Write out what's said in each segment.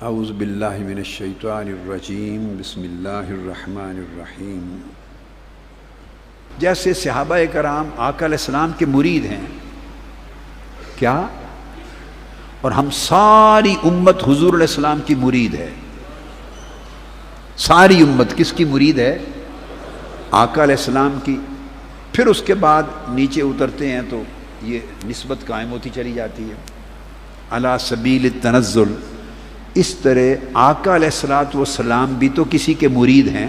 اعوذ باللہ من الشیطان الرجیم بسم اللہ الرحمن الرحیم۔ جیسے صحابہ کرام آقا علیہ السلام کے مرید ہیں کیا، اور ہم ساری امت حضور علیہ السلام کی مرید ہے۔ ساری امت کس کی مرید ہے؟ آقا علیہ السلام کی۔ پھر اس کے بعد نیچے اترتے ہیں تو یہ نسبت قائم ہوتی چلی جاتی ہے علی سبیل التنزل۔ اس طرح آقا علیہ السلام بھی تو کسی کے مرید ہیں۔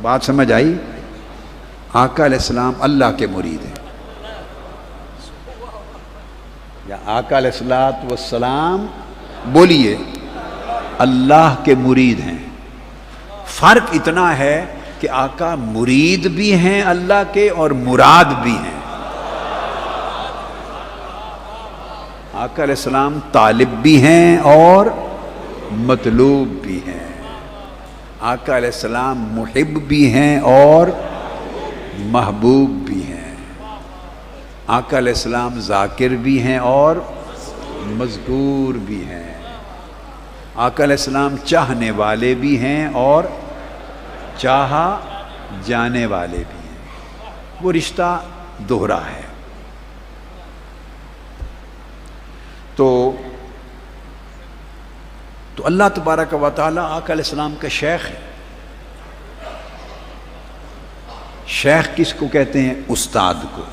بات سمجھ آئی؟ آقا علیہ السلام اللہ کے مرید ہیں، یا آقا علیہ السلام بولیے اللہ کے مرید ہیں۔ فرق اتنا ہے کہ آقا مرید بھی ہیں اللہ کے اور مراد بھی ہیں۔ آقا علیہ السلام طالب بھی ہیں اور مطلوب بھی ہیں۔ آقا علیہ السلام محب بھی ہیں اور محبوب بھی ہیں۔ آقا علیہ السلام ذاکر بھی ہیں اور مذکور بھی ہیں۔ آقا علیہ السلام چاہنے والے بھی ہیں اور چاہا جانے والے بھی ہیں۔ وہ رشتہ دوہرا ہے۔ تو اللہ تبارک و تعالیٰ آقا علیہ السلام کا شیخ ہے۔ شیخ کس کو کہتے ہیں؟ استاد کو۔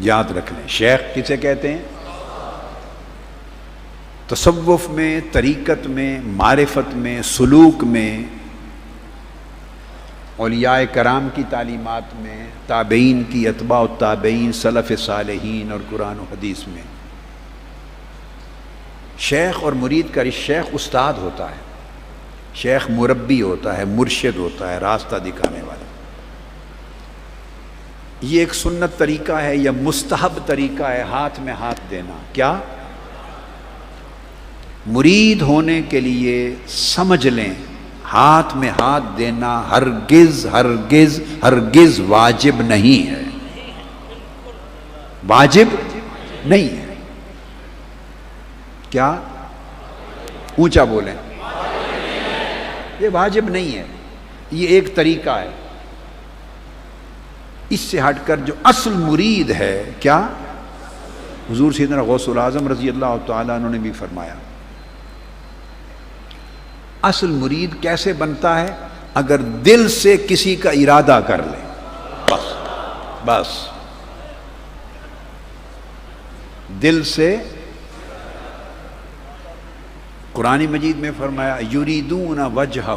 یاد رکھ لیں، شیخ کسے کہتے ہیں؟ تصوف میں، طریقت میں، معرفت میں، سلوک میں، اولیاء کرام کی تعلیمات میں، تابعین کی، اتباع التابعین، سلف صالحین اور قرآن و حدیث میں شیخ اور مرید کا شیخ استاد ہوتا ہے، شیخ مربی ہوتا ہے، مرشد ہوتا ہے، راستہ دکھانے والا۔ یہ ایک سنت طریقہ ہے یا مستحب طریقہ ہے ہاتھ میں ہاتھ دینا۔ کیا؟ مرید ہونے کے لیے سمجھ لیں، ہاتھ میں ہاتھ دینا ہرگز ہرگز ہرگز واجب نہیں ہے، واجب نہیں ہے۔ کیا؟ اونچا بولیں، یہ واجب نہیں ہے، یہ ایک طریقہ ہے۔ اس سے ہٹ کر جو اصل مرید ہے، کیا؟ حضور سیدنا غوث العظم رضی اللہ تعالیٰ عنہ نے بھی فرمایا، اصل مرید کیسے بنتا ہے؟ اگر دل سے کسی کا ارادہ کر لے، بس دل سے۔ قرآن مجید میں فرمایا یریدون وجہہ،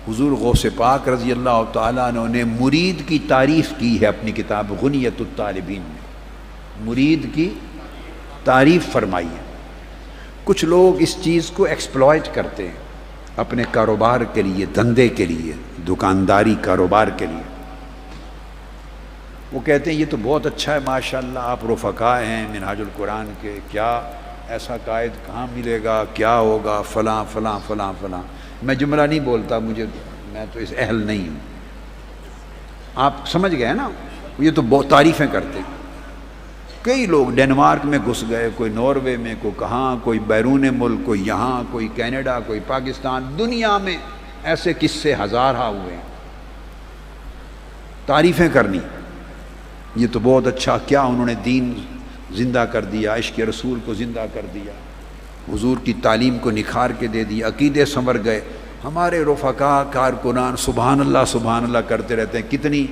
حضور غوث پاک رضی اللہ تعالیٰ عنہ نے مرید کی تعریف کی ہے اپنی کتاب غنیۃ الطالبین میں، مرید کی تعریف فرمائی ہے۔ کچھ لوگ اس چیز کو ایکسپلائٹ کرتے ہیں اپنے کاروبار کے لیے، دھندے کے لیے، دکانداری کاروبار کے لیے۔ وہ کہتے ہیں یہ تو بہت اچھا ہے ماشاءاللہ، آپ رفقا ہیں منہاج القرآن کے، کیا ایسا قائد کہاں ملے گا، کیا ہوگا، فلاں فلاں فلاں فلاں۔ میں جملہ نہیں بولتا، میں تو اس اہل نہیں ہوں۔ آپ سمجھ گئے نا؟ یہ تو بہت تعریفیں کرتے ہیں۔ کئی لوگ ڈنمارک میں گھس گئے، کوئی ناروے میں، کوئی کہاں، کوئی بیرون ملک، کوئی یہاں، کوئی کینیڈا، کوئی پاکستان، دنیا میں ایسے قصے ہزارہ ہوئے ہیں۔ تعریفیں کرنی، یہ تو بہت اچھا، کیا انہوں نے دین زندہ کر دیا، عشق رسول کو زندہ کر دیا، حضور کی تعلیم کو نکھار کے دے دیا، عقیدے سنور گئے۔ ہمارے رفقا کارکنان سبحان اللہ کرتے رہتے ہیں، کتنی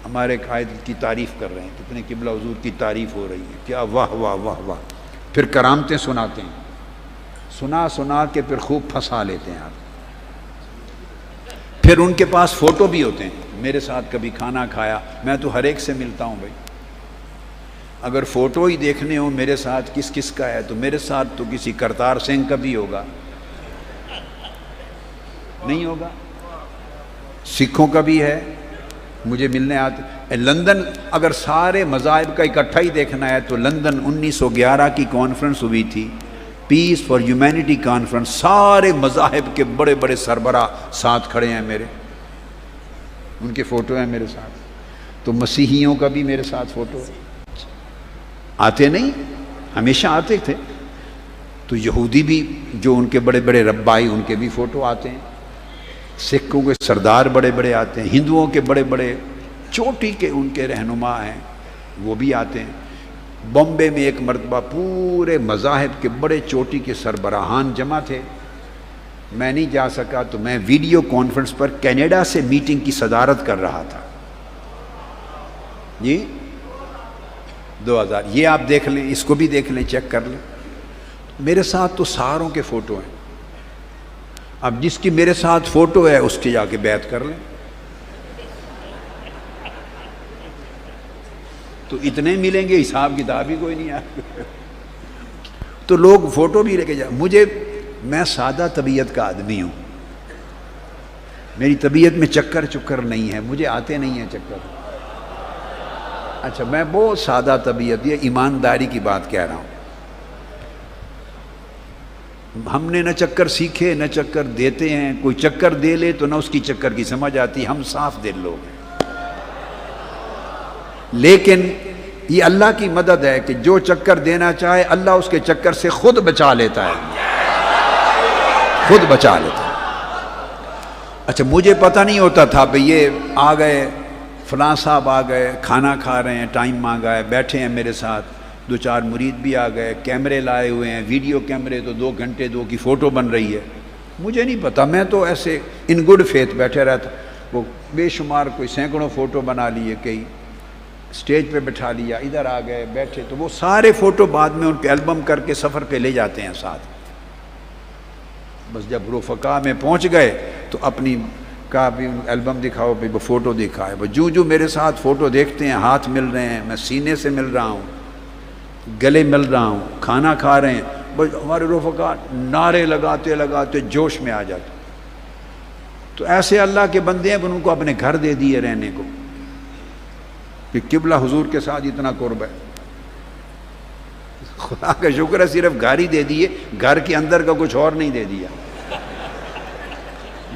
ہمارے قائد کی تعریف کر رہے ہیں، کتنے قبلہ حضور کی تعریف ہو رہی ہے، کیا واہ واہ واہ واہ۔ پھر کرامتیں سناتے ہیں، سنا کے پھر خوب پھنسا لیتے ہیں آپ۔ پھر ان کے پاس فوٹو بھی ہوتے ہیں، میرے ساتھ کبھی کھانا کھایا، میں تو ہر ایک سے ملتا ہوں بھائی۔ اگر فوٹو ہی دیکھنے ہو میرے ساتھ کس کس کا ہے، تو میرے ساتھ تو کسی کرتار سنگھ کا بھی ہوگا، نہیں ہوگا، سکھوں کا بھی ہے، مجھے ملنے آتے۔ لندن اگر سارے مذاہب کا اکٹھا ہی دیکھنا ہے تو لندن 1911 کی کانفرنس ہوئی تھی، پیس فار ہیومینٹی کانفرنس، سارے مذاہب کے بڑے بڑے سربراہ ساتھ کھڑے ہیں میرے، ان کے فوٹو ہیں میرے ساتھ۔ تو مسیحیوں کا بھی میرے ساتھ فوٹو ہے۔ آتے نہیں، ہمیشہ آتے تھے، تو یہودی بھی جو ان کے بڑے بڑے ربائی ان کے بھی فوٹو آتے ہیں، سکھوں کے سردار بڑے بڑے آتے ہیں، ہندوؤں کے بڑے بڑے چوٹی کے ان کے رہنما ہیں وہ بھی آتے ہیں۔ بامبے میں ایک مرتبہ پورے مذاہب کے بڑے چوٹی کے سربراہان جمع تھے، میں نہیں جا سکا تو میں ویڈیو کانفرنس پر کینیڈا سے میٹنگ کی صدارت کر رہا تھا جی 2000۔ یہ آپ دیکھ لیں، اس کو بھی دیکھ لیں، چیک کر لیں۔ میرے ساتھ تو ساروں کے فوٹو ہیں، اب جس کی میرے ساتھ فوٹو ہے اس کی جا کے بیعت کر لیں۔ تو اتنے ملیں گے، حساب کتاب ہی کوئی نہیں ہے۔ تو لوگ فوٹو بھی لے کے میں سادہ طبیعت کا آدمی ہوں، میری طبیعت میں چکر چکر نہیں ہے، مجھے آتے نہیں ہیں چکر۔ اچھا میں بہت سادہ طبیعت، یہ ایمانداری کی بات کہہ رہا ہوں۔ ہم نے نہ چکر سیکھے نہ چکر دیتے ہیں، کوئی چکر دے لے تو نہ اس کی چکر کی سمجھ آتی، ہم صاف دل لوگ ہیں۔ لیکن یہ اللہ کی مدد ہے کہ جو چکر دینا چاہے اللہ اس کے چکر سے خود بچا لیتا ہے، خود بچا لیتا ہے۔ اچھا مجھے پتہ نہیں ہوتا تھا بھئی یہ آ گئے، فلاں صاحب آ گئے، کھانا کھا رہے ہیں، ٹائم مانگا ہے، بیٹھے ہیں میرے ساتھ، 2-4 مرید بھی آ گئے، کیمرے لائے ہوئے ہیں، ویڈیو کیمرے، تو 2 گھنٹے 2 کی فوٹو بن رہی ہے۔ مجھے نہیں پتا، میں تو ایسے ان گڈ فیتھ بیٹھے رہتا۔ وہ بے شمار کوئی سینکڑوں فوٹو بنا لیے، کئی اسٹیج پہ بٹھا لیا، ادھر آ گئے بیٹھے، تو وہ سارے فوٹو بعد میں ان پہ البم کر کے سفر پہ لے جاتے ہیں ساتھ۔ بس جب رفقا میں پہنچ گئے تو اپنی کہا بھی البم دکھاؤ، بھی وہ فوٹو دکھائے، وہ جو میرے ساتھ فوٹو دیکھتے ہیں ہاتھ مل رہے ہیں، میں سینے سے مل رہا ہوں، گلے مل رہا ہوں، کھانا کھا رہے ہیں، بس ہمارے رفقا نعرے لگاتے لگاتے جوش میں آ جاتے۔ تو ایسے اللہ کے بندے ہیں، ان کو اپنے گھر دے دیے رہنے کو، کہ قبلہ حضور کے ساتھ اتنا قرب ہے۔ خدا کا شکر ہے صرف گھر ہی دے دیے، گھر کے اندر کا کچھ اور نہیں دے دیا۔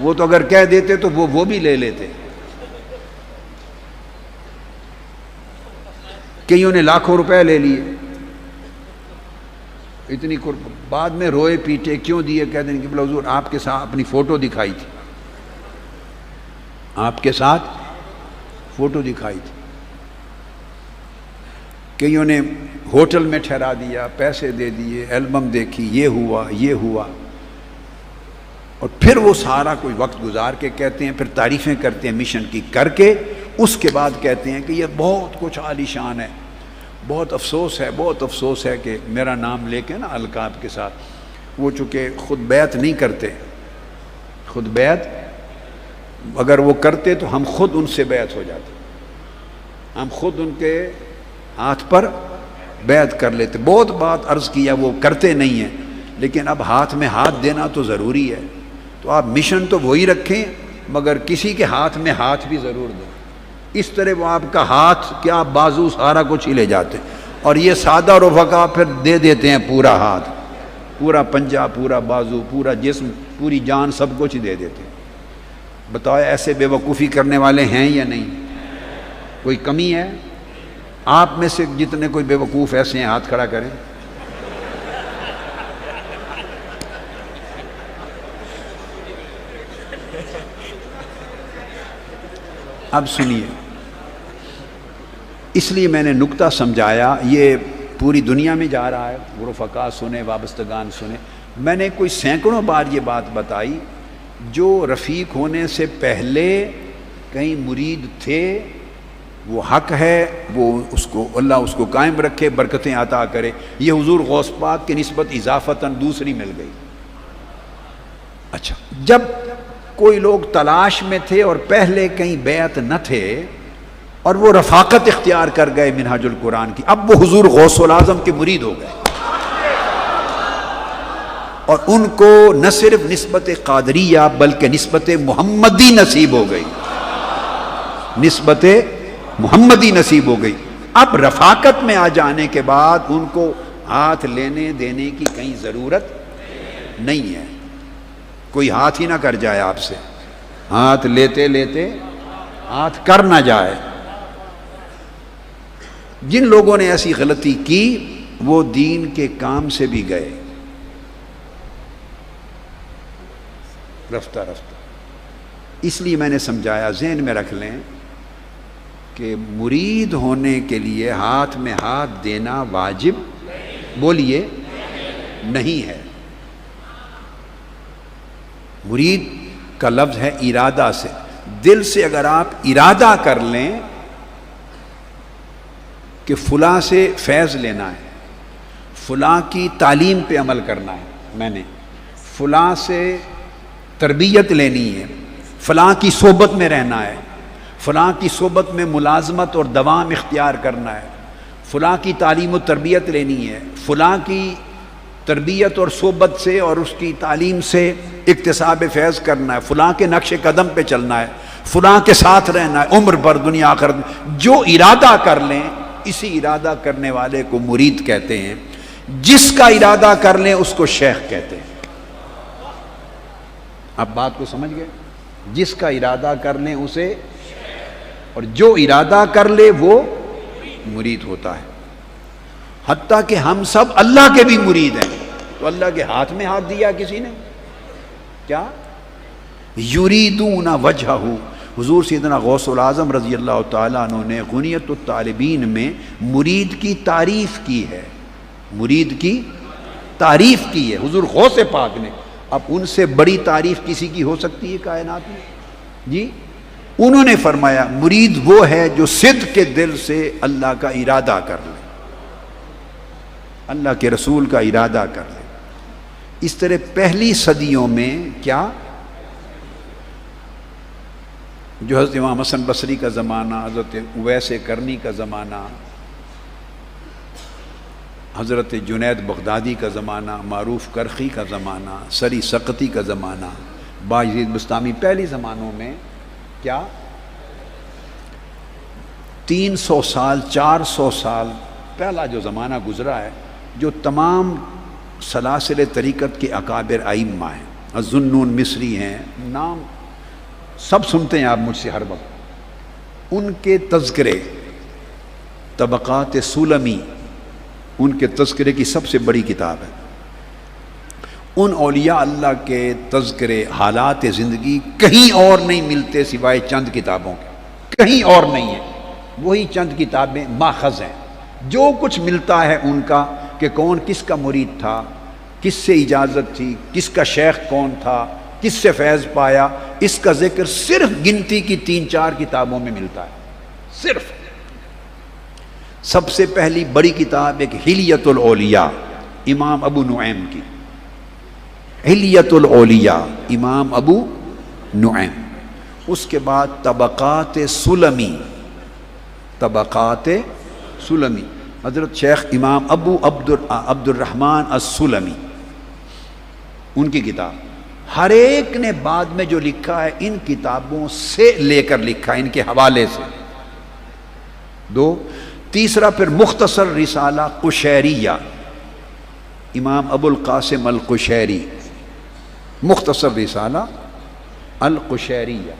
وہ تو اگر کہہ دیتے تو وہ بھی لے لیتے۔ کئیوں نے لاکھوں روپے لے لیے، اتنی قرب، بعد میں روئے پیٹے، کیوں دیے؟ کہتے ہیں کہ قبلہ حضور آپ کے ساتھ اپنی فوٹو دکھائی تھی، آپ کے ساتھ فوٹو دکھائی تھی۔ کئیوں نے ہوٹل میں ٹھہرا دیا، پیسے دے دیے، البم دیکھی، یہ ہوا یہ ہوا، اور پھر وہ سارا کوئی وقت گزار کے کہتے ہیں، پھر تعریفیں کرتے ہیں مشن کی کر کے، اس کے بعد کہتے ہیں کہ یہ بہت کچھ عالی شان ہے۔ بہت افسوس ہے کہ میرا نام لے کے نا القاب کے ساتھ، وہ چونکہ خود بیعت نہیں کرتے، خود بیعت اگر وہ کرتے تو ہم خود ان سے بیعت ہو جاتے، ہم خود ان کے ہاتھ پر بیعت کر لیتے۔ بہت بات عرض کیا، وہ کرتے نہیں ہیں، لیکن اب ہاتھ میں ہاتھ دینا تو ضروری ہے۔ تو آپ مشن تو وہی رکھیں، مگر کسی کے ہاتھ میں ہاتھ بھی ضرور دیں، اس طرح وہ آپ کا ہاتھ کیا بازو سارا کچھ ہی لے جاتے، اور یہ سادہ رفقا پھر دے دیتے ہیں پورا ہاتھ، پورا پنجہ، پورا بازو، پورا جسم، پوری جان، سب کچھ دے دیتے ہیں۔ بتاؤ ایسے بے وقوفی کرنے والے ہیں یا نہیں؟ کوئی کمی ہے؟ آپ میں سے جتنے کوئی بے وقوف ایسے ہیں ہاتھ کھڑا کریں۔ اب سنیے، اس لیے میں نے نکتہ سمجھایا، یہ پوری دنیا میں جا رہا ہے، رفقا سنیں، وابستگان سنیں۔ میں نے کوئی سینکڑوں بار یہ بات بتائی، جو رفیق ہونے سے پہلے کہیں مرید تھے، وہ حق ہے، وہ اس کو اللہ اس کو قائم رکھے، برکتیں عطا کرے۔ یہ حضور غوث پاک کی نسبت اضافتاً دوسری مل گئی۔ اچھا، جب کوئی لوگ تلاش میں تھے اور پہلے کہیں بیعت نہ تھے اور وہ رفاقت اختیار کر گئے منہاج القرآن کی، اب وہ حضور غوث العظم کے مرید ہو گئے، اور ان کو نہ صرف نسبت قادریہ بلکہ نسبت محمدی نصیب ہو گئی، نسبت محمدی نصیب ہو گئی۔ اب رفاقت میں آ جانے کے بعد ان کو ہاتھ لینے دینے کی کہیں ضرورت نہیں ہے۔ کوئی ہاتھ ہی نہ کر جائے آپ سے، ہاتھ لیتے لیتے ہاتھ کر نہ جائے۔ جن لوگوں نے ایسی غلطی کی وہ دین کے کام سے بھی گئے، رفتہ رفتہ. اس لیے میں نے سمجھایا، ذہن میں رکھ لیں کہ مرید ہونے کے لیے ہاتھ میں ہاتھ دینا واجب، بولیے، نہیں ہے. مرید کا لفظ ہے ارادہ سے، دل سے اگر آپ ارادہ کر لیں کہ فلاں سے فیض لینا ہے، فلاں کی تعلیم پہ عمل کرنا ہے، میں نے فلاں سے تربیت لینی ہے، فلاں کی صحبت میں رہنا ہے، فلاں کی صحبت میں ملازمت اور دوام اختیار کرنا ہے، فلاں کی تعلیم و تربیت لینی ہے، فلاں کی تربیت اور صحبت سے اور اس کی تعلیم سے اکتساب فیض کرنا ہے، فلاں کے نقش قدم پہ چلنا ہے، فلاں کے ساتھ رہنا ہے عمر بھر دنیا آخرت میں. جو ارادہ کر لیں، اسی ارادہ کرنے والے کو مرید کہتے ہیں. جس کا ارادہ کر لیں اس کو شیخ کہتے ہیں. آپ بات کو سمجھ گئے؟ جس کا ارادہ کر لیں اسے، اور جو ارادہ کر لے وہ مرید ہوتا ہے. حتیٰ کہ ہم سب اللہ کے بھی مرید ہیں. تو اللہ کے ہاتھ میں ہاتھ دیا کسی نے کیا؟ یریدون وجہہ. حضور سیدنا غوث العظم رضی اللہ تعالیٰ عنہ نے غنیت الطالبین میں مرید کی تعریف کی ہے، مرید کی تعریف کی ہے حضور غوث پاک نے. اب ان سے بڑی تعریف کسی کی ہو سکتی ہے کائنات میں؟ جی. انہوں نے فرمایا مرید وہ ہے جو صدق کے دل سے اللہ کا ارادہ کر لے، اللہ کے رسول کا ارادہ کر لے. اس طرح پہلی صدیوں میں کیا، جو حضرت امام حسن بصری کا زمانہ، حضرت اویس کرنی کا زمانہ، حضرت جنید بغدادی کا زمانہ، معروف کرخی کا زمانہ، سری سقطی کا زمانہ، باجید بستامی، پہلی زمانوں میں کیا 300 سال 400 سال پہلا جو زمانہ گزرا ہے، جو تمام سلاسل طریقت کے اکابر ائمہ ہیں، ذوالنون مصری ہیں، نام سب سنتے ہیں آپ مجھ سے ہر وقت. ان کے تذکرے، طبقات سلمی ان کے تذکرے کی سب سے بڑی کتاب ہے. ان اولیاء اللہ کے تذکرے، حالات زندگی کہیں اور نہیں ملتے سوائے چند کتابوں کے، کہیں اور نہیں ہے. وہی چند کتابیں ماخذ ہیں. جو کچھ ملتا ہے ان کا کہ کون کس کا مرید تھا، کس سے اجازت تھی، کس کا شیخ کون تھا، کس سے فیض پایا، اس کا ذکر صرف گنتی کی 3-4 کتابوں میں ملتا ہے. صرف سب سے پہلی بڑی کتاب ایک حلیۃ الاولیاء امام ابو نعیم کی، حلیۃ الاولیاء امام ابو نعیم. اس کے بعد طبقات سلمی، طبقات سلمی حضرت شیخ امام ابو عبد الرحمن السلمی، ان کی کتاب. ہر ایک نے بعد میں جو لکھا ہے ان کتابوں سے لے کر لکھا ہے، ان کے حوالے سے. 2. تیسرا پھر مختصر رسالہ قشیریہ، امام ابو القاسم القشیری، مختصر رسالہ القشیریہ.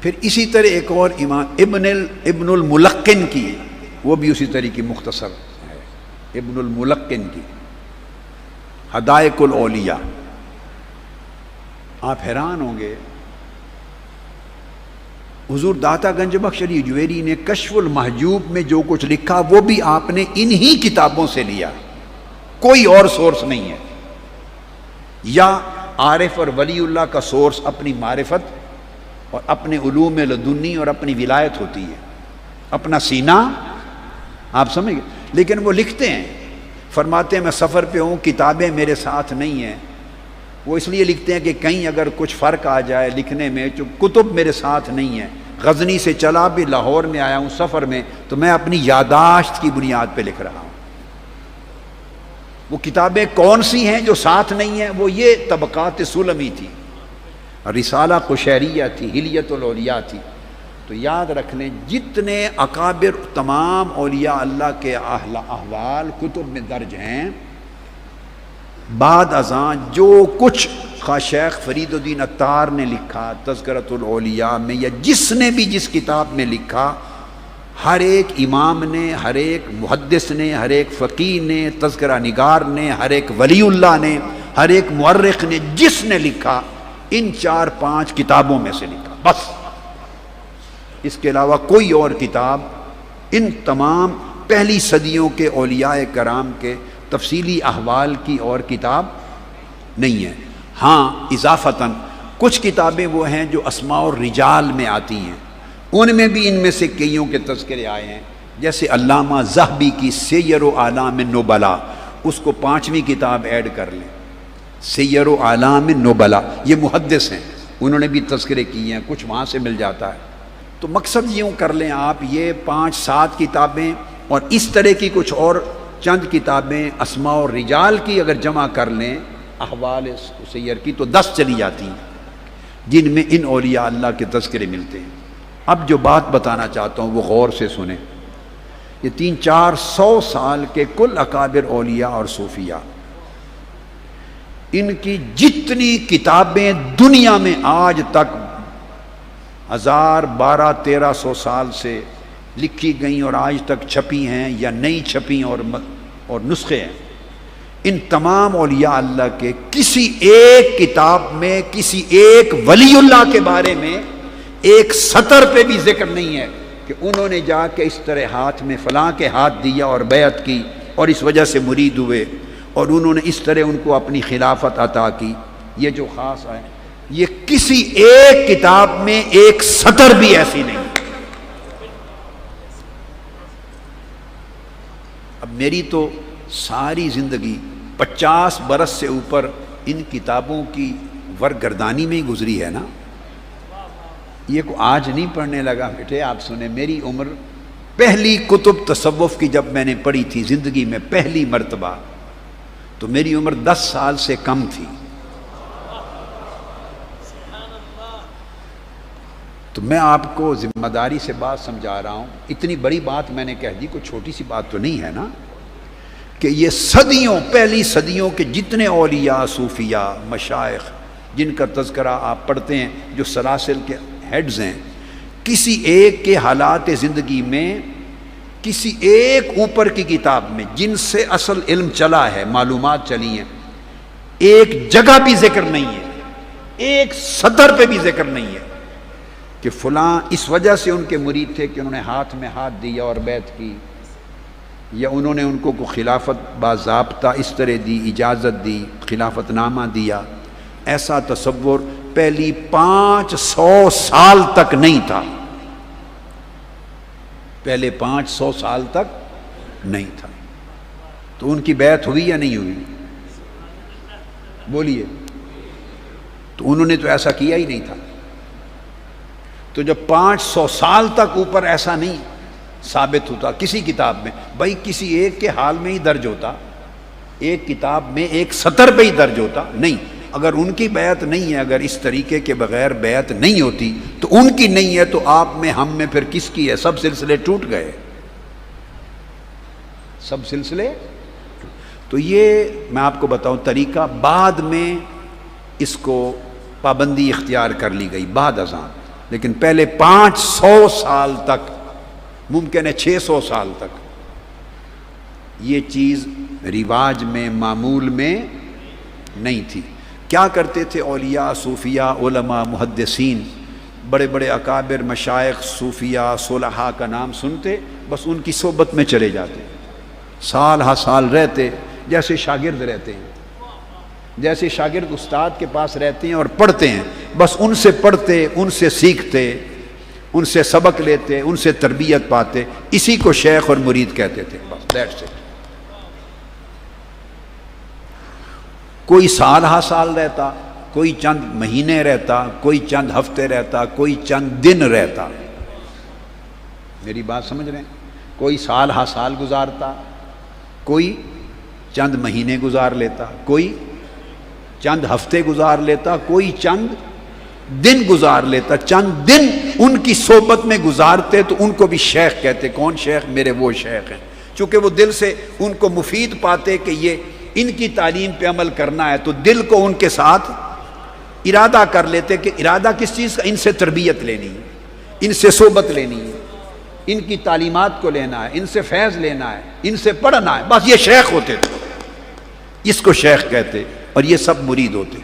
پھر اسی طرح ایک اور امام ابن الملقن کی، وہ بھی اسی طرح کی مختصر ہے، ابن الملقن کی حدائق الاولیاء. آپ حیران ہوں گے، حضور داتا گنج بخش علی جویری نے کشف المحجوب میں جو کچھ لکھا وہ بھی آپ نے انہی کتابوں سے لیا، کوئی اور سورس نہیں ہے. یا عارف اور ولی اللہ کا سورس اپنی معرفت اور اپنے علوم لدنی اور اپنی ولایت ہوتی ہے، اپنا سینہ، آپ سمجھ گئے. لیکن وہ لکھتے ہیں، فرماتے ہیں میں سفر پہ ہوں، کتابیں میرے ساتھ نہیں ہیں. وہ اس لیے لکھتے ہیں کہ کہیں اگر کچھ فرق آ جائے لکھنے میں، جو کتب میرے ساتھ نہیں ہیں، غزنی سے چلا بھی لاہور میں آیا ہوں سفر میں، تو میں اپنی یادداشت کی بنیاد پہ لکھ رہا ہوں. وہ کتابیں کون سی ہیں جو ساتھ نہیں ہیں؟ وہ یہ طبقات سلمی تھی، رسالہ قشیریہ تھی، حلیۃ الاولیاء تھی. تو یاد رکھ لیں جتنے اکابر تمام اولیاء اللہ کے احوال کتب میں درج ہیں. بعد ازاں جو کچھ خواہ شیخ فرید الدین عطار نے لکھا تذکرۃ الاولیاء میں، یا جس نے بھی جس کتاب میں لکھا، ہر ایک امام نے، ہر ایک محدث نے، ہر ایک فقیہ نے، تذکرہ نگار نے، ہر ایک ولی اللہ نے، ہر ایک مورخ نے جس نے لکھا ان 4-5 کتابوں میں سے لکھا بس، اس کے علاوہ کوئی اور کتاب ان تمام پہلی صدیوں کے اولیاء کرام کے تفصیلی احوال کی اور کتاب نہیں ہے۔ ہاں اضافتاً کچھ کتابیں وہ ہیں جو اسماء الرجال میں آتی ہیں، ان میں بھی ان میں سے کئیوں کے تذکرے آئے ہیں، جیسے علامہ ذہبی کی سیر و اعلام النبلاء، اس کو 5ویں کتاب ایڈ کر لیں، سیر و اعلام النبلاء، یہ محدث ہیں، انہوں نے بھی تذکرے کیے ہیں، کچھ وہاں سے مل جاتا ہے۔ تو مقصد یوں کر لیں آپ، یہ 5-7 کتابیں اور اس طرح کی کچھ اور چند کتابیں اسماء الرجال کی اگر جمع کر لیں احوال سیر کی تو 10 چلی جاتی ہیں جن میں ان اولیاء اللہ کے تذکرے ملتے ہیں۔ اب جو بات بتانا چاہتا ہوں وہ غور سے سنیں، یہ 300-400 سال کے کل اکابر اولیاء اور صوفیاء، ان کی جتنی کتابیں دنیا میں آج تک 1200-1300 سال سے لکھی گئیں اور آج تک چھپی ہیں یا نہیں چھپی اور نسخے ہیں، ان تمام اولیاء اللہ کے کسی ایک کتاب میں کسی ایک ولی اللہ کے بارے میں ایک سطر پہ بھی ذکر نہیں ہے کہ انہوں نے جا کے اس طرح ہاتھ میں فلاں کے ہاتھ دیا اور بیعت کی اور اس وجہ سے مرید ہوئے اور انہوں نے اس طرح ان کو اپنی خلافت عطا کی، یہ جو خاص ہے یہ کسی ایک کتاب میں ایک سطر بھی ایسی نہیں۔ اب میری تو ساری زندگی 50 برس سے اوپر ان کتابوں کی ورگردانی میں ہی گزری ہے نا، یہ کو آج نہیں پڑھنے لگا بیٹے، آپ سنیں، میری عمر پہلی کتب تصوف کی جب میں نے پڑھی تھی زندگی میں پہلی مرتبہ تو میری عمر 10 سال سے کم تھی، تو میں آپ کو ذمہ داری سے بات سمجھا رہا ہوں، اتنی بڑی بات میں نے کہہ دی، کوئی چھوٹی سی بات تو نہیں ہے نا، کہ یہ صدیوں پہلی صدیوں کے جتنے اولیاء صوفیاء مشائخ جن کا تذکرہ آپ پڑھتے ہیں جو سلاسل کے ہیڈز ہیں، کسی ایک کے حالات زندگی میں کسی ایک اوپر کی کتاب میں جن سے اصل علم چلا ہے، معلومات چلی ہیں، ایک جگہ بھی ذکر نہیں ہے، ایک سطر پہ بھی ذکر نہیں ہے کہ فلاں اس وجہ سے ان کے مرید تھے کہ انہوں نے ہاتھ میں ہاتھ دیا اور بیعت کی، یا انہوں نے ان کو خلافت باضابطہ اس طرح دی، اجازت دی، خلافت نامہ دیا، ایسا تصور پہلی 500 سال تک نہیں تھا، پہلے 500 سال تک نہیں تھا۔ تو ان کی بیعت ہوئی یا نہیں ہوئی؟ بولیے، تو انہوں نے تو ایسا کیا ہی نہیں تھا، تو جب 500 سال تک اوپر ایسا نہیں ثابت ہوتا کسی کتاب میں، بھائی کسی ایک کے حال میں ہی درج ہوتا، ایک کتاب میں ایک سطر پہ ہی درج ہوتا، نہیں، اگر ان کی بیعت نہیں ہے، اگر اس طریقے کے بغیر بیعت نہیں ہوتی تو ان کی نہیں ہے تو آپ میں ہم میں پھر کس کی ہے؟ سب سلسلے ٹوٹ گئے، سب سلسلے۔ تو یہ میں آپ کو بتاؤں طریقہ، بعد میں اس کو پابندی اختیار کر لی گئی بعد ازاں، لیکن پہلے 500 سال تک، ممکن ہے 600 سال تک یہ چیز رواج میں معمول میں نہیں تھی۔ کیا کرتے تھے اولیاء صوفیاء علماء محدثین، بڑے بڑے اکابر مشائخ صوفیاء صلحاء کا نام سنتے بس ان کی صحبت میں چلے جاتے، سال ہا سال رہتے، جیسے شاگرد رہتے ہیں، جیسے شاگرد استاد کے پاس رہتے ہیں اور پڑھتے ہیں، بس ان سے پڑھتے، ان سے سیکھتے، ان سے سبق لیتے، ان سے تربیت پاتے، اسی کو شیخ اور مرید کہتے تھے، بس دیٹس اٹ۔ کوئی سال ہا سال رہتا، کوئی چند مہینے رہتا، کوئی چند ہفتے رہتا، کوئی چند دن رہتا، میری بات سمجھ رہے ہیں؟ کوئی سال ہا سال گزارتا، کوئی چند مہینے گزار لیتا، کوئی چند ہفتے گزار لیتا، کوئی چند دن گزار لیتا، چند دن ان کی صحبت میں گزارتے تو ان کو بھی شیخ کہتے۔ کون شیخ؟ میرے وہ شیخ ہیں، چونکہ وہ دل سے ان کو مفید پاتے کہ یہ ان کی تعلیم پہ عمل کرنا ہے، تو دل کو ان کے ساتھ ارادہ کر لیتے کہ ارادہ کس چیز کا؟ ان سے تربیت لینی ہے، ان سے صحبت لینی ہے، ان کی تعلیمات کو لینا ہے، ان سے فیض لینا ہے، ان سے پڑھنا ہے، بس یہ شیخ ہوتے تھے، اس کو شیخ کہتے۔ اور یہ سب مرید ہوتے.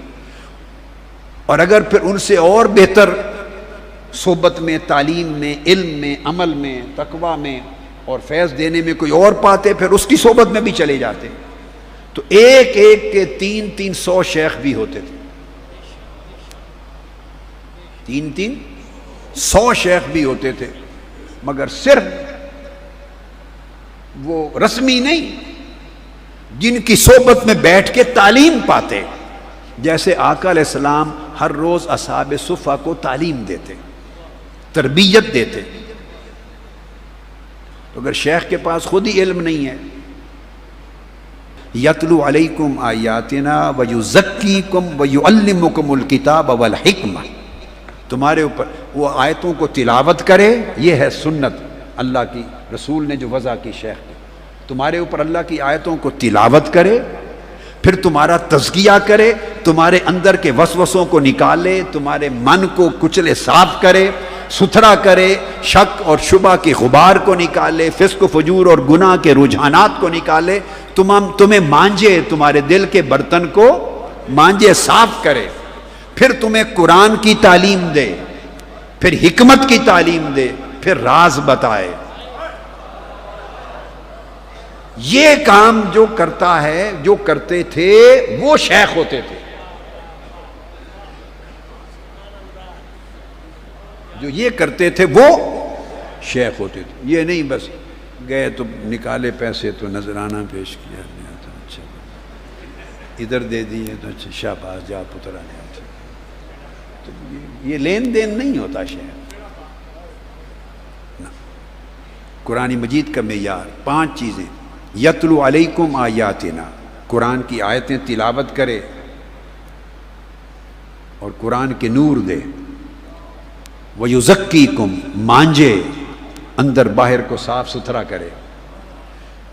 اور اگر پھر ان سے اور بہتر صحبت میں، تعلیم میں، علم میں، عمل میں، تقوی میں اور فیض دینے میں کوئی اور پاتے، پھر اس کی صحبت میں بھی چلے جاتے. تو ایک ایک کے 300 شیخ بھی ہوتے تھے، 300 شیخ بھی ہوتے تھے، مگر صرف وہ رسمی نہیں، جن کی صحبت میں بیٹھ کے تعلیم پاتے. جیسے آقا علیہ السلام ہر روز اصحاب صفہ کو تعلیم دیتے، تربیت دیتے. تو اگر شیخ کے پاس خود ہی علم نہیں ہے، یتلو علیکم آیاتنا ویزکیکم ویعلمکم الکتاب والحکمہ، تمہارے اوپر وہ آیتوں کو تلاوت کرے. یہ ہے سنت اللہ کی، رسول نے جو وضع کی شیخ کی. تمہارے اوپر اللہ کی آیتوں کو تلاوت کرے، پھر تمہارا تزکیہ کرے، تمہارے اندر کے وسوسوں کو نکالے، تمہارے من کو کچلے صاف کرے، ستھرا کرے، شک اور شبہ کے غبار کو نکالے، فسق و فجور اور گناہ کے رجحانات کو نکالے، تمہیں مانجے، تمہارے دل کے برتن کو مانجے، صاف کرے. پھر تمہیں قرآن کی تعلیم دے، پھر حکمت کی تعلیم دے، پھر راز بتائے. یہ کام جو کرتا ہے، جو کرتے تھے، وہ شیخ ہوتے تھے. جو یہ کرتے تھے وہ شیخ ہوتے تھے. یہ نہیں بس گئے تو نکالے پیسے تو نذرانہ پیش کیا، اچھا ادھر دے دیے تو اچھا شاباش جا پترا نے. تو یہ لین دین نہیں ہوتا شیخ. قرآن مجید کا معیار 5 چیزیں: یتلو علیکم آیاتنا، قرآن کی آیتیں تلاوت کرے اور قرآن کے نور دے. ویزکیکم، مانجے، اندر باہر کو صاف ستھرا کرے.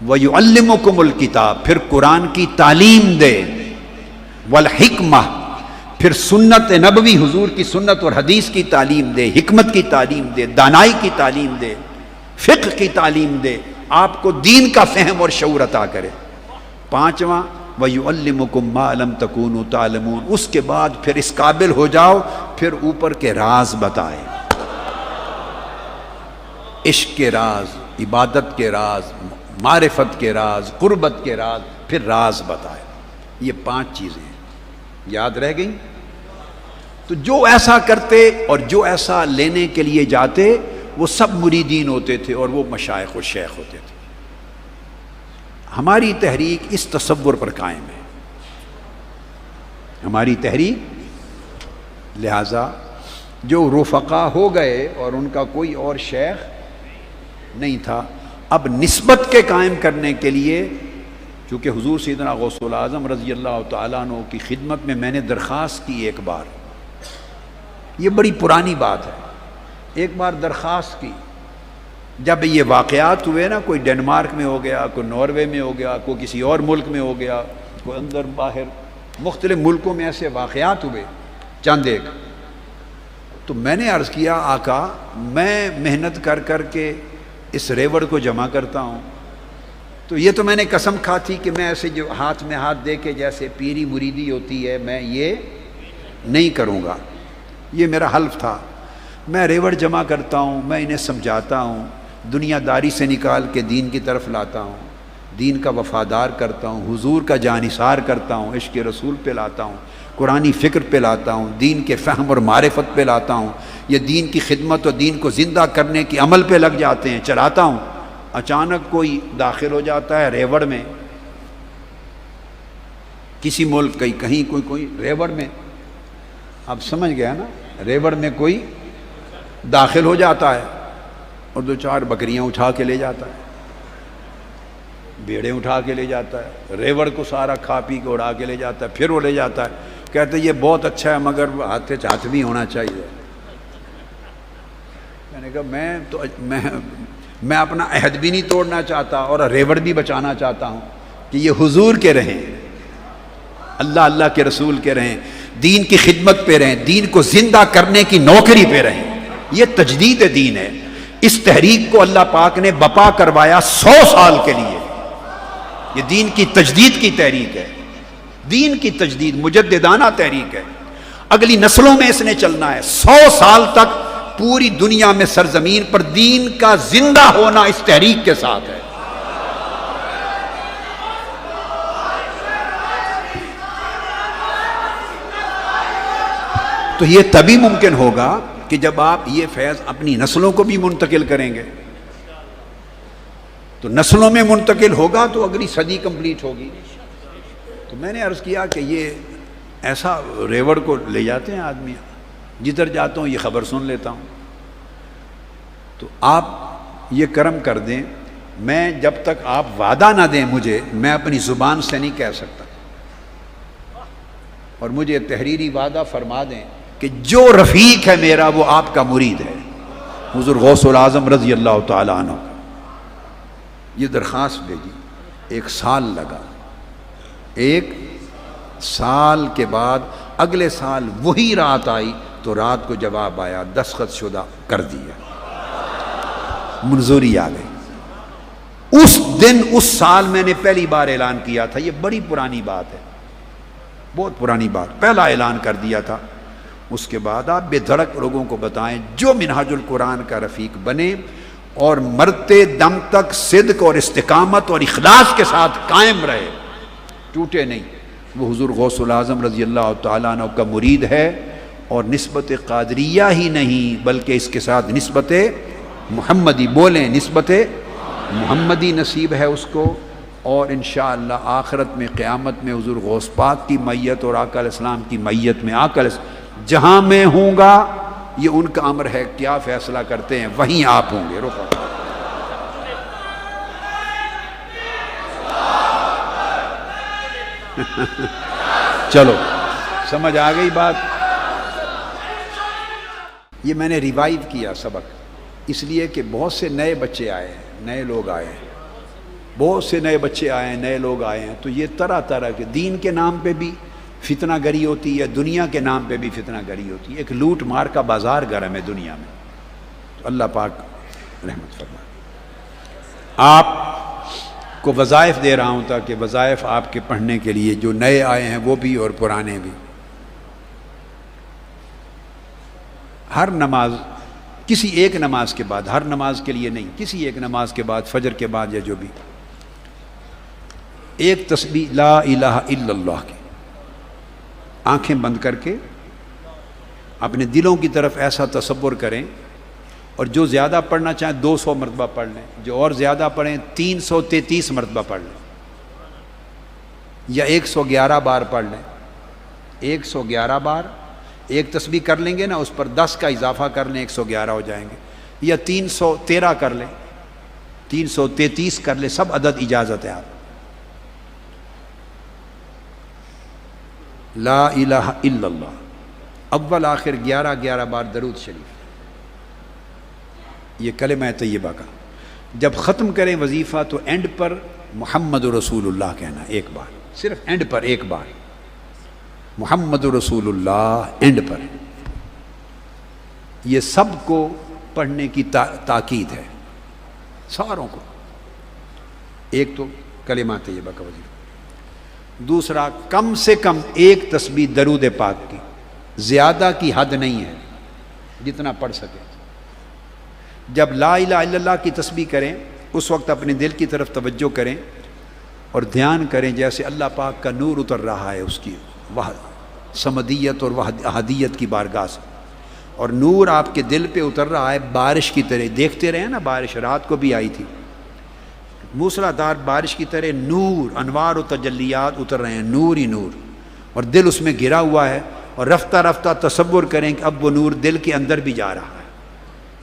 ویعلمکم الکتاب، پھر قرآن کی تعلیم دے. والحکمہ، پھر سنت نبوی، حضور کی سنت اور حدیث کی تعلیم دے، حکمت کی تعلیم دے، دانائی کی تعلیم دے، فقہ کی تعلیم دے، آپ کو دین کا فہم اور شعور عطا کرے. 5واں وَيُعَلِّمُكُمْ مَا لَمْ تَكُونُوا تَعْلَمُونَ، اس کے بعد پھر اس قابل ہو جاؤ، پھر اوپر کے راز بتائے، عشق کے راز، عبادت کے راز، معرفت کے راز، قربت کے راز، پھر راز بتائے. یہ 5 چیزیں یاد رہ گئیں. تو جو ایسا کرتے اور جو ایسا لینے کے لیے جاتے، وہ سب مریدین ہوتے تھے اور وہ مشائخ و شیخ ہوتے تھے. ہماری تحریک اس تصور پر قائم ہے، ہماری تحریک. لہذا جو رفقا ہو گئے اور ان کا کوئی اور شیخ نہیں تھا، اب نسبت کے قائم کرنے کے لیے، چونکہ حضور سیدنا غوث الاعظم رضی اللہ تعالیٰ عنہ کی خدمت میں میں نے درخواست کی ایک بار، یہ بڑی پرانی بات ہے، ایک بار درخواست کی. جب یہ واقعات ہوئے نا، کوئی ڈنمارک میں ہو گیا، کوئی ناروے میں ہو گیا، کوئی کسی اور ملک میں ہو گیا، کوئی اندر باہر مختلف ملکوں میں ایسے واقعات ہوئے چند ایک، تو میں نے عرض کیا آقا میں محنت کر کر کے اس ریوڑ کو جمع کرتا ہوں، تو یہ تو میں نے قسم کھا تھی کہ میں ایسے جو ہاتھ میں ہاتھ دے کے جیسے پیری مریدی ہوتی ہے میں یہ نہیں کروں گا، یہ میرا حلف تھا. میں ریوڑ جمع کرتا ہوں، میں انہیں سمجھاتا ہوں، دنیا داری سے نکال کے دین کی طرف لاتا ہوں، دین کا وفادار کرتا ہوں، حضور کا جانثار کرتا ہوں، عشق رسول پہ لاتا ہوں، قرآنی فکر پہ لاتا ہوں، دین کے فہم اور معرفت پہ لاتا ہوں، یہ دین کی خدمت اور دین کو زندہ کرنے کی عمل پہ لگ جاتے ہیں، چلاتا ہوں. اچانک کوئی داخل ہو جاتا ہے ریوڑ میں، کسی ملک کہیں کوئی ریوڑ میں، آپ سمجھ گیا نا، ریوڑ میں کوئی داخل ہو جاتا ہے اور 2-4 بکریاں اٹھا کے لے جاتا ہے، بھیڑیں اٹھا کے لے جاتا ہے، ریوڑ کو سارا کھا پی کے اڑا کے لے جاتا ہے، پھر وہ لے جاتا ہے، کہتے ہیں یہ بہت اچھا ہے مگر ہاتھ بھی ہونا چاہیے. میں نے کہا میں اپنا عہد بھی نہیں توڑنا چاہتا اور ریوڑ بھی بچانا چاہتا ہوں کہ یہ حضور کے رہیں، اللہ کے رسول کے رہیں، دین کی خدمت پہ رہیں، دین کو زندہ کرنے کی نوکری پہ رہیں. یہ تجدید دین ہے. اس تحریک کو اللہ پاک نے بپا کروایا 100 سال کے لیے. یہ دین کی تجدید کی تحریک ہے، دین کی تجدید مجددانہ تحریک ہے، اگلی نسلوں میں اس نے چلنا ہے، 100 سال تک پوری دنیا میں سرزمین پر دین کا زندہ ہونا اس تحریک کے ساتھ ہے۔ تو یہ تبھی ممکن ہوگا کہ جب آپ یہ فیض اپنی نسلوں کو بھی منتقل کریں گے، تو نسلوں میں منتقل ہوگا تو اگلی صدی کمپلیٹ ہوگی۔ تو میں نے عرض کیا کہ یہ ایسا ریوڑ کو لے جاتے ہیں آدمی، جدھر جاتا ہوں یہ خبر سن لیتا ہوں۔ تو آپ یہ کرم کر دیں، میں جب تک آپ وعدہ نہ دیں مجھے، میں اپنی زبان سے نہیں کہہ سکتا، اور مجھے تحریری وعدہ فرما دیں کہ جو رفیق ہے میرا وہ آپ کا مرید ہے، حضور غوث العظم رضی اللہ تعالیٰ عنہ۔ یہ درخواست بھیجی، 1 سال لگا، 1 سال کے بعد اگلے سال وہی رات آئی تو رات کو جواب آیا، دستخط شدہ کر دیا، منظوری آ گئی۔ اس دن اس سال میں نے پہلی بار اعلان کیا تھا، یہ بڑی پرانی بات ہے، بہت پرانی بات، پہلا اعلان کر دیا تھا۔ اس کے بعد آپ بے دھڑک لوگوں کو بتائیں جو منہاج القرآن کا رفیق بنے اور مرتے دم تک صدق اور استقامت اور اخلاص کے ساتھ قائم رہے، ٹوٹے نہیں، وہ حضور غوث العظم رضی اللہ تعالیٰ عنہ کا مرید ہے، اور نسبت قادریہ ہی نہیں بلکہ اس کے ساتھ نسبت محمدی، بولیں نسبت محمدی نصیب ہے اس کو، اور انشاءاللہ آخرت میں قیامت میں حضور غوث پاک کی میت اور آقا علیہ السلام کی میت میں آقا علیہ السلام جہاں میں ہوں گا، یہ ان کا امر ہے، کیا فیصلہ کرتے ہیں وہیں آپ ہوں گے۔ رکو، چلو سمجھ آ گئی بات۔ یہ میں نے ریوائیو کیا سبق اس لیے کہ بہت سے نئے بچے آئے ہیں، نئے لوگ آئے ہیں، بہت سے نئے بچے آئے ہیں، نئے لوگ آئے ہیں، تو یہ طرح طرح کے دین کے نام پہ بھی فتنہ گری ہوتی ہے، دنیا کے نام پہ بھی فتنہ گری ہوتی ہے، ایک لوٹ مار کا بازار گرم ہے دنیا میں۔ تو اللہ پاک رحمت فرمائے۔ آپ کو وظائف دے رہا ہوں تاکہ وظائف آپ کے پڑھنے کے لیے جو نئے آئے ہیں وہ بھی اور پرانے بھی۔ ہر نماز، کسی ایک نماز کے بعد، ہر نماز کے لیے نہیں، کسی ایک نماز کے بعد، فجر کے بعد یا جو بھی، ایک تسبیح لا الہ الا اللہ کی آنکھیں بند کر کے اپنے دلوں کی طرف ایسا تصور کریں، اور جو زیادہ پڑھنا چاہیں 200 مرتبہ پڑھ لیں، جو اور زیادہ پڑھیں 333 مرتبہ پڑھ لیں، یا 111 بار پڑھ لیں، 111 بار ایک تسبیح کر لیں گے نا، اس پر 10 کا اضافہ کر لیں، 111 ہو جائیں گے، یا 313 کر لیں، 333 کر لیں، سب عدد اجازت ہے۔ آپ لا الہ الا اللہ، اول آخر 11 بار درود شریف، یہ کلمہ طیبہ کا۔ جب ختم کریں وظیفہ تو اینڈ پر محمد رسول اللہ کہنا، ایک بار، صرف اینڈ پر ایک بار محمد رسول اللہ اینڈ پر۔ یہ سب کو پڑھنے کی تاکید ہے، ساروں کو۔ ایک تو کلمہ طیبہ کا وظیفہ، دوسرا کم سے کم ایک تسبیح درود پاک کی، زیادہ کی حد نہیں ہے، جتنا پڑھ سکے۔ جب لا الہ الا اللہ کی تسبیح کریں اس وقت اپنے دل کی طرف توجہ کریں اور دھیان کریں جیسے اللہ پاک کا نور اتر رہا ہے اس کی صمدیت اور احدیت کی بارگاہ سے، اور نور آپ کے دل پہ اتر رہا ہے بارش کی طرح۔ دیکھتے رہے نا، بارش رات کو بھی آئی تھی، موسلا دھار بارش کی طرح نور، انوار و تجلیات اتر رہے ہیں، نور ہی نور، اور دل اس میں گھرا ہوا ہے، اور رفتہ رفتہ تصور کریں کہ اب وہ نور دل کے اندر بھی جا رہا ہے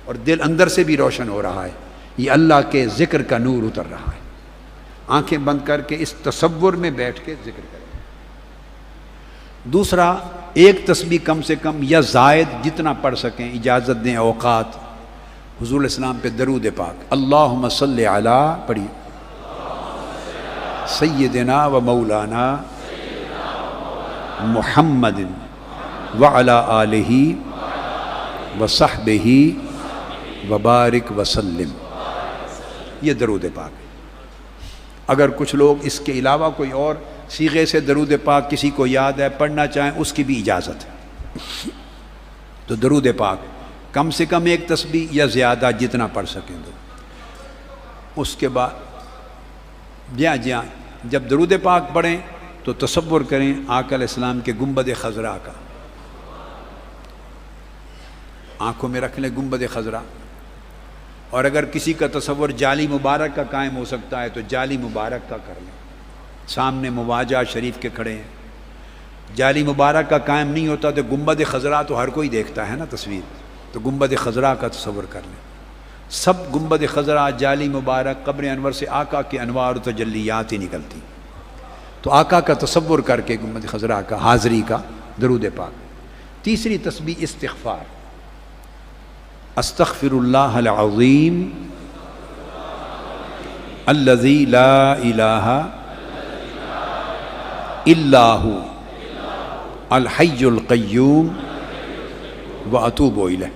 اور دل اندر سے بھی روشن ہو رہا ہے، یہ اللہ کے ذکر کا نور اتر رہا ہے۔ آنکھیں بند کر کے اس تصور میں بیٹھ کے ذکر کریں۔ دوسرا، ایک تسبیح کم سے کم یا زائد جتنا پڑھ سکیں اجازت دیں، اوقات، حضور علیہ السلام پہ درود پاک، اللہم صلی علی، پڑھی، سیدنا و مولانا محمد وعلی آلہ وصحبہ وبارک وسلم، یہ درود پاک ہے۔ اگر کچھ لوگ اس کے علاوہ کوئی اور صیغے سے درود پاک کسی کو یاد ہے پڑھنا چاہیں اس کی بھی اجازت ہے. تو درود پاک کم سے کم ایک تسبیح یا زیادہ جتنا پڑھ سکیں تو. اس کے بعد جب درود پاک پڑھیں تو تصور کریں آقا علیہ السلام کے گنبد خضرا کا. آنکھوں میں رکھ لیں گنبد خضرا. اور اگر کسی کا تصور جالی مبارک کا قائم ہو سکتا ہے تو جالی مبارک کا کر لیں. سامنے مواجہ شریف کے کھڑے ہیں, جالی مبارک کا قائم نہیں ہوتا تو گنبد خضرا تو ہر کوئی دیکھتا ہے نا تصویر, تو گنبد خضرا کا تصور کر لیں. سب گنبد خضرا, جالی مبارک, قبر انور سے آقا کے انوار و تجلیات ہی نکلتی. تو آقا کا تصور کر کے گنبد خضرا کا حاضری کا درود پاک. تیسری تسبیح استغفار. استغفر اللہ العظیم الذی لا الہ الا ھو الحی القیوم واتوب الیہ.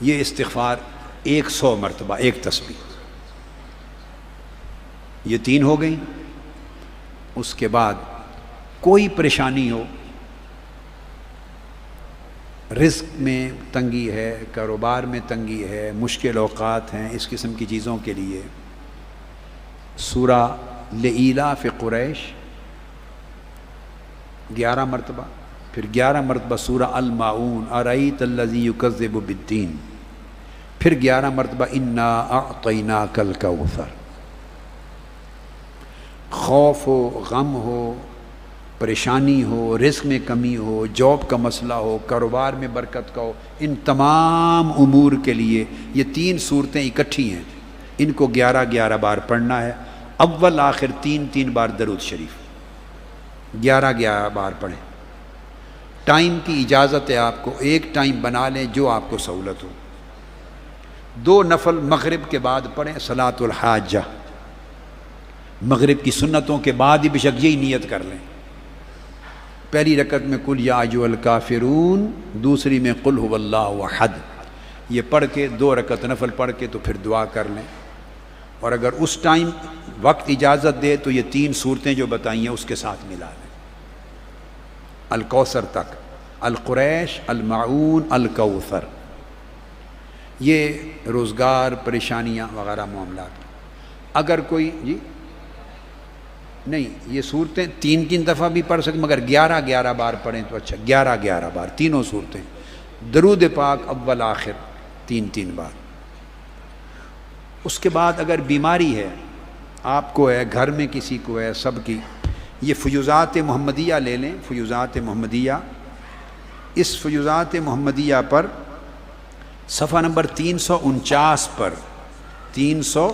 یہ استغفار 100 مرتبہ ایک تسبیح. یہ 3 ہو گئیں. اس کے بعد کوئی پریشانی ہو, رزق میں تنگی ہے, کاروبار میں تنگی ہے, مشکل اوقات ہیں, اس قسم کی چیزوں کے لیے سورہ لإیلاف قریش 11 مرتبہ, پھر 11 مرتبہ سورہ الماعون ارأیت الذی یکذب بالدین, پھر 11 مرتبہ انا اعطیناک الکوثر. خوف ہو, غم ہو, پریشانی ہو, رزق میں کمی ہو, جاب کا مسئلہ ہو, کاروبار میں برکت کا ہو, ان تمام امور کے لیے یہ 3 صورتیں اکٹھی ہیں. ان کو 11 بار پڑھنا ہے. اول آخر 3 بار درود شریف 11 بار پڑھیں. ٹائم کی اجازت ہے آپ کو, ایک ٹائم بنا لیں جو آپ کو سہولت ہو. 2 نفل مغرب کے بعد پڑھیں صلاۃ الحاجہ. مغرب کی سنتوں کے بعد ہی بشک یہی نیت کر لیں. پہلی رکعت میں قل یا ایھا الکافرون, دوسری میں قل ھو اللہ احد. یہ پڑھ کے 2 رکعت نفل پڑھ کے تو پھر دعا کر لیں. اور اگر اس ٹائم وقت اجازت دے تو یہ 3 صورتیں جو بتائی ہیں اس کے ساتھ ملا لیں الکوثر تک. القریش, الماعون, الکوثر. یہ روزگار, پریشانیاں وغیرہ معاملات. اگر کوئی نہیں, یہ صورتیں 3 دفعہ بھی پڑھ سکتے, مگر 11 بار پڑھیں تو اچھا. 11 بار تینوں صورتیں. درود پاک اول آخر 3 بار. اس کے بعد اگر بیماری ہے, آپ کو ہے, گھر میں کسی کو ہے, سب کی, یہ فیوزات محمدیہ لے لیں. فیوزات محمدیہ, اس فیوزات محمدیہ پر صفحہ نمبر 349 پر 300,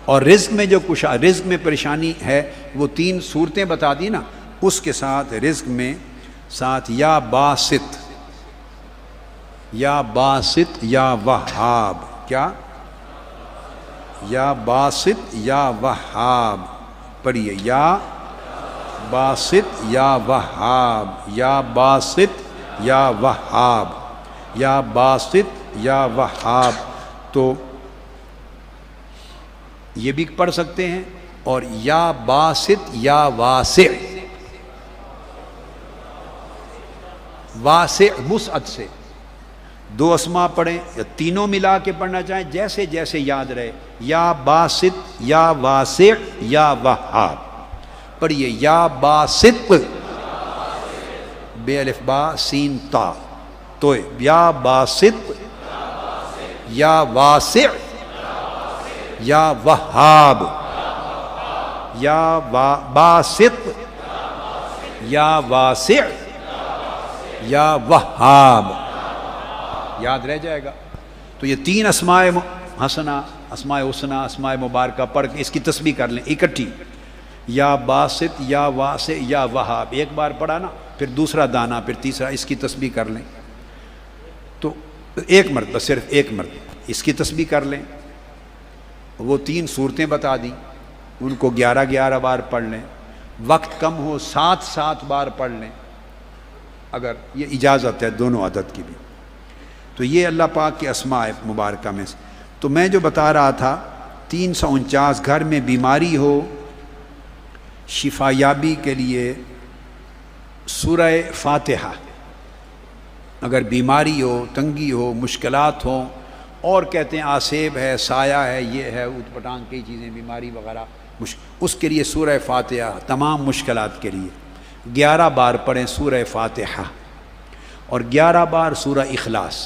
اور رزق میں جو کچھ رزق میں پریشانی ہے وہ 3 صورتیں بتا دی نا, اس کے ساتھ رزق میں ساتھ یا باسط, یا باسط, یا وہاب. کیا؟ یا باسط یا وہاب. پڑھیے یا باسط یا وہاب, یا باسط یا وہاب, یا باسط یا وہاب. تو یہ بھی پڑھ سکتے ہیں. اور یا باسط یا واسع, واسع وسعت سے 2 اسماء پڑھیں, یا تینوں ملا کے پڑھنا چاہیں جیسے جیسے یاد رہے. یا باسط یا واسع یا وہاب. پڑھیے یا باسط, بے الف با سین تا, تو یا باسط یا واسع یا وہاب, یا باسط یا واسع یا وہاب. یاد رہ جائے گا. تو یہ 3 اسماء حسنہ, اسماء حسنہ, اسماء مبارکہ پڑھ کے اس کی تسبیح کر لیں اکٹھی. یا باسط یا واسع یا وہاب, ایک بار پڑھا نا, پھر دوسرا دانہ, پھر تیسرا, اس کی تسبیح کر لیں. تو 1 مرتبہ, صرف 1 مرتبہ اس کی تسبیح کر لیں. وہ 3 صورتیں بتا دیں, ان کو 11 بار پڑھ لیں. وقت کم ہو 7 بار پڑھ لیں, اگر یہ اجازت ہے دونوں عدد کی بھی. تو یہ اللہ پاک کے اسماء مبارکہ میں سے. تو میں جو بتا رہا تھا 349, گھر میں بیماری ہو, شفا یابی کے لیے سورہ فاتحہ، اگر بیماری ہو، تنگی ہو، مشکلات ہوں، اور کہتے ہیں آسیب ہے، سایہ ہے، یہ ہے، اوت پٹانگ کئی چیزیں، بیماری وغیرہ، اس کے لیے سورہ فاتحہ تمام مشکلات کے لیے 11 بار پڑھیں سورہ فاتحہ، اور 11 بار سورہ اخلاص۔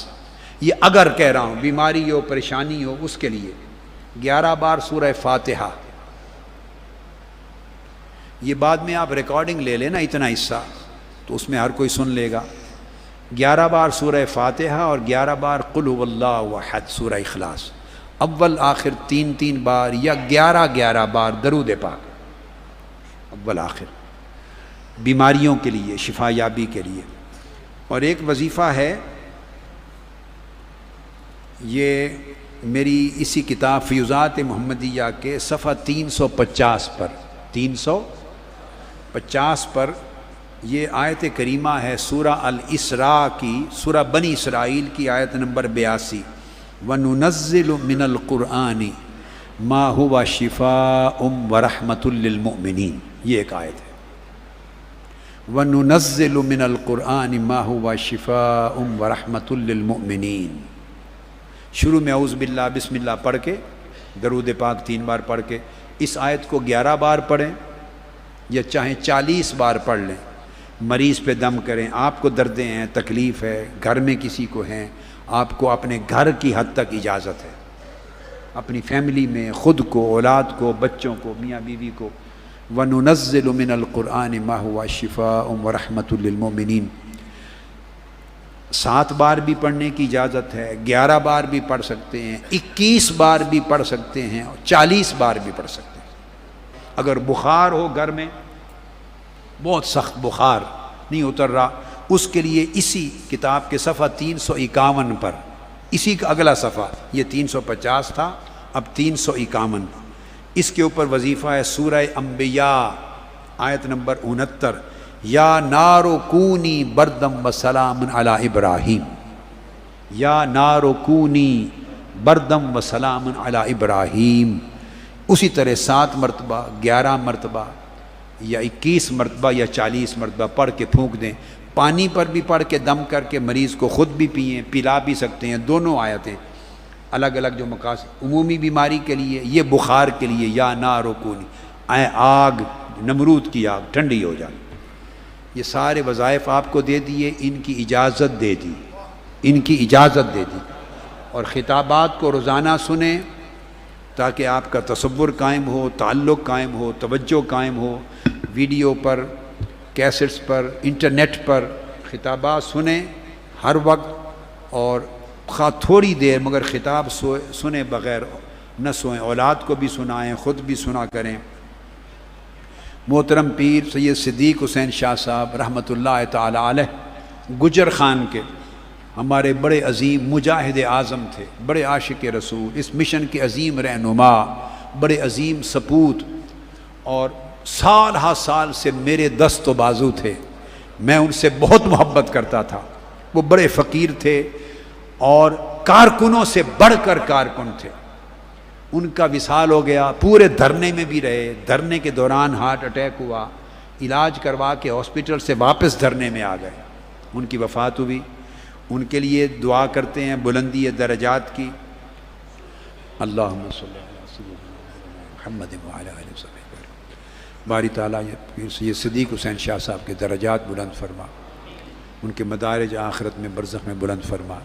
یہ اگر کہہ رہا ہوں بیماری ہو، پریشانی ہو، اس کے لیے 11 بار سورہ فاتحہ۔ یہ بعد میں آپ ریکارڈنگ لے لیں نا اتنا حصہ، تو اس میں ہر کوئی سن لے گا۔ 11 بار سورہ فاتحہ اور 11 بار قل هو اللہ احد سورہ اخلاص، اول آخر 3 بار یا 11 بار درود پاک، اول آخر، بیماریوں کے لیے، شفا یابی کے لیے۔ اور ایک وظیفہ ہے، یہ میری اسی کتاب فیوزات محمدیہ کے صفحہ 350 پر 350 پر یہ آیت کریمہ ہے سورہ الاسراء کی، سورہ بنی اسرائیل کی آیت نمبر 82، وَنُنَزِّلُ مِنَ الْقُرْآنِ مَا هُوَ شِفَاءٌ وَرَحْمَةٌ لِّلْمُؤْمِنِينَ، یہ ایک آیت ہے، وَنُنَزِّلُ مِنَ الْقُرْآنِ مَا هُوَ شِفَاءٌ وَرَحْمَةٌ لِّلْمُؤْمِنِينَ۔ شروع میں اعوذ باللہ بسم اللہ پڑھ کے، درود پاک 3 بار پڑھ کے، اس آیت کو 11 بار پڑھیں یا چاہیں 40 بار پڑھ لیں، مریض پہ دم کریں، آپ کو دردیں ہیں، تکلیف ہے، گھر میں کسی کو ہیں، آپ کو اپنے گھر کی حد تک اجازت ہے، اپنی فیملی میں، خود کو، اولاد کو، بچوں کو، میاں بیوی کو۔ وَنُنَزِّلُ مِنَ الْقُرْآنِ مَا هُوَ شِفَاءٌ وَرَحْمَةٌ لِّلْمُؤْمِنِينَ۔ 7 بار بھی پڑھنے کی اجازت ہے، 11 بار بھی پڑھ سکتے ہیں، 21 بار بھی پڑھ سکتے ہیں، اور 40 بار بھی پڑھ سکتے ہیں۔ اگر بخار ہو گھر میں، بہت سخت بخار نہیں اتر رہا، اس کے لیے اسی کتاب کے صفحہ 351 پر، اسی کا اگلا صفحہ، یہ 350 تھا، اب 351، اس کے اوپر وظیفہ ہے سورہ انبیاء آیت نمبر 69، یا نار کونی بردم و سلام علی ابراہیم، یا نار کونی بردم و سلام علی ابراہیم، اسی طرح 7 مرتبہ، 11 مرتبہ یا 21 مرتبہ یا 40 مرتبہ پڑھ کے پھونک دیں۔ پانی پر بھی پڑھ کے دم کر کے مریض کو خود بھی پئیں، پلا بھی سکتے ہیں، دونوں آیتیں الگ الگ جو مقاصد، عمومی بیماری کے لیے، یہ بخار کے لیے، یا نار کونی، اے آگ، نمرود کی آگ ٹھنڈی ہو جائے۔ یہ سارے وظائف آپ کو دے دیے، ان کی اجازت دے دی، ان کی اجازت دے دی، اور خطابات کو روزانہ سنیں تاکہ آپ کا تصور قائم ہو، تعلق قائم ہو، توجہ قائم ہو۔ ویڈیو پر، کیسٹس پر، انٹرنیٹ پر خطابات سنیں ہر وقت، اور خواہ تھوڑی دیر مگر خطاب سنیں بغیر نہ سوئیں، اولاد کو بھی سنائیں، خود بھی سنا کریں۔ محترم پیر سید صدیق حسین شاہ صاحب رحمۃ اللہ تعالی علیہ گجر خان کے ہمارے بڑے عظیم مجاہد اعظم تھے، بڑے عاشق رسول، اس مشن کے عظیم رہنما، بڑے عظیم سپوت، اور سال ہا سال سے میرے دست و بازو تھے، میں ان سے بہت محبت کرتا تھا۔ وہ بڑے فقیر تھے اور کارکنوں سے بڑھ کر کارکن تھے۔ ان کا وصال ہو گیا، پورے دھرنے میں بھی رہے، دھرنے کے دوران ہارٹ اٹیک ہوا، علاج کروا کے ہاسپٹل سے واپس دھرنے میں آ گئے، ان کی وفات ہوئی۔ ان کے لیے دعا کرتے ہیں بلندی درجات کی۔ اللہم صلی علی سیدنا محمد وعلی آلہ وصحبہ۔ باری تعالیٰ پیر سید صدیق حسین شاہ صاحب کے درجات بلند فرما، ان کے مدارج آخرت میں برزخ میں بلند فرما،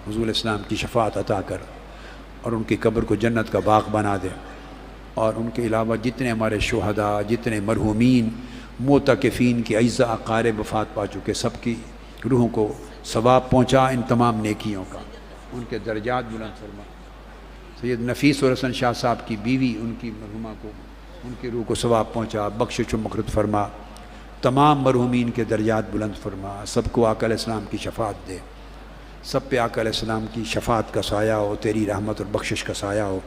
حضور اسلام کی شفاعت عطا کر، اور ان کی قبر کو جنت کا باغ بنا دے۔ اور ان کے علاوہ جتنے ہمارے شہداء، جتنے مرحومین، معتکفین کے اعزاء اقارب وفات پا چکے، سب کی روحوں کو ثواب پہنچا ان تمام نیکیوں کا، ان کے درجات بلند فرما۔ سید نفیس الحسن شاہ صاحب کی بیوی، ان کی مرحومہ کو، ان کی روح کو ثواب پہنچا، بخشش و مغفرت فرما، تمام مرحومین کے درجات بلند فرما، سب کو آقا علیہ السلام کی شفاعت دے، سب پہ آقا علیہ السلام کی شفاعت کا سایہ ہو، تیری رحمت اور بخشش کا سایہ ہو۔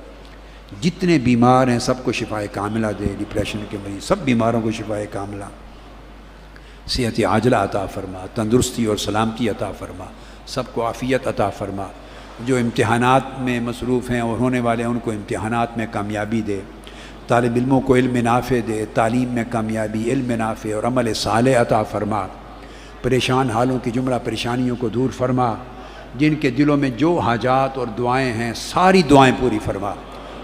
جتنے بیمار ہیں سب کو شفائے کاملہ دے، ڈپریشن کے مریض سب بیماروں کو شفائے کاملہ، صحت عاجلہ عطا فرما، تندرستی اور سلامتی عطا فرما، سب کو عافیت عطا فرما۔ جو امتحانات میں مصروف ہیں اور ہونے والے ہیں ان کو امتحانات میں کامیابی دے، طالب علموں کو علم نافع دے، تعلیم میں کامیابی، علم نافع اور عمل صالح عطا فرما، پریشان حالوں کی جملہ پریشانیوں کو دور فرما، جن کے دلوں میں جو حاجات اور دعائیں ہیں ساری دعائیں پوری فرما،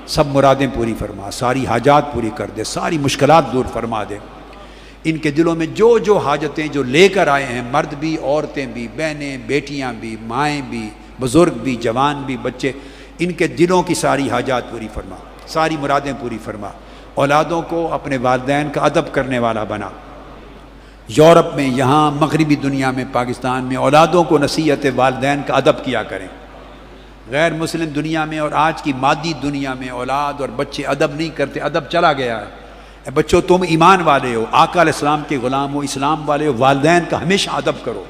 سب مرادیں پوری فرما، ساری حاجات پوری کر دے، ساری مشکلات دور فرما دے۔ ان کے دلوں میں جو جو حاجتیں جو لے کر آئے ہیں، مرد بھی، عورتیں بھی، بہنیں، بیٹیاں بھی، مائیں بھی، بزرگ بھی، جوان بھی، بچے، ان کے دلوں کی ساری حاجات پوری فرما، ساری مرادیں پوری فرما۔ اولادوں کو اپنے والدین کا ادب کرنے والا بنا۔ یورپ میں، یہاں مغربی دنیا میں، پاکستان میں اولادوں کو نصیحت والدین کا ادب کیا کریں۔ غیر مسلم دنیا میں اور آج کی مادی دنیا میں اولاد اور بچے ادب نہیں کرتے، ادب چلا گیا ہے۔ اے بچوں، تم ایمان والے ہو، آقا علیہ السلام کے غلام ہو، اسلام والے ہو، والدین کا ہمیشہ ادب کرو۔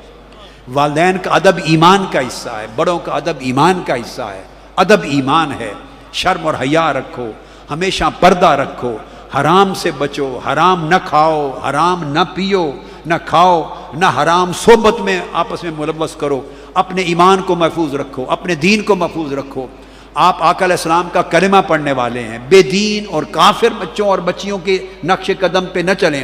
والدین کا ادب ایمان کا حصہ ہے، بڑوں کا ادب ایمان کا حصہ ہے۔ ادب ایمان ہے۔ شرم اور حیا رکھو، ہمیشہ پردہ رکھو، حرام سے بچو، حرام نہ کھاؤ، حرام نہ پیو، نہ کھاؤ، نہ حرام صحبت میں آپس میں ملوث کرو، اپنے ایمان کو محفوظ رکھو، اپنے دین کو محفوظ رکھو۔ آپ آقا علیہ السلام کا کلمہ پڑھنے والے ہیں، بے دین اور کافر بچوں اور بچیوں کے نقش قدم پہ نہ چلیں،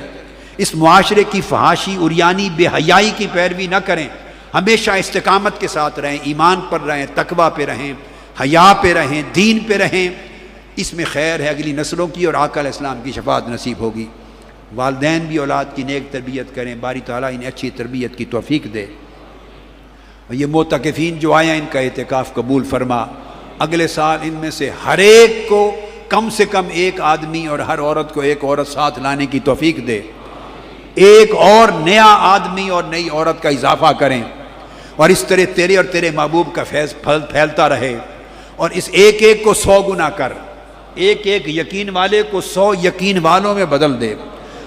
اس معاشرے کی فحاشی، عریانی، بے حیائی کی پیروی نہ کریں، ہمیشہ استقامت کے ساتھ رہیں، ایمان پر رہیں، تقوی پہ رہیں، حیا پہ رہیں، دین پہ رہیں، اس میں خیر ہے، اگلی نسلوں کی اور آقا علیہ السلام کی شفاعت نصیب ہوگی۔ والدین بھی اولاد کی نیک تربیت کریں، باری تعالیٰ انہیں اچھی تربیت کی توفیق دے۔ یہ معتکفین جو آئے ہیں، ان کا اعتکاف قبول فرما۔ اگلے سال ان میں سے ہر ایک کو کم سے کم ایک آدمی اور ہر عورت کو ایک عورت ساتھ لانے کی توفیق دے، ایک اور نیا آدمی اور نئی عورت کا اضافہ کریں، اور اس طرح تیرے اور تیرے محبوب کا فیض پھیلتا رہے، اور اس ایک ایک کو 100 گنا کر، ایک ایک یقین والے کو 100 یقین والوں میں بدل دے،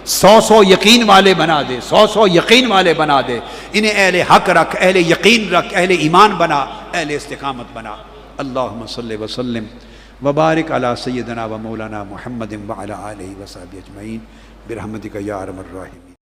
100 یقین والے بنا دے، 100 یقین والے بنا دے، انہیں اہل حق رکھ، اہل یقین رکھ، اہل ایمان بنا، اہل استقامت بنا۔ اللہم صلی وسلم وبارک علی سیدنا و مولانا محمد وعلی آلہ وصحبہ اجمعین برحمتک یا ارحم الراحمین۔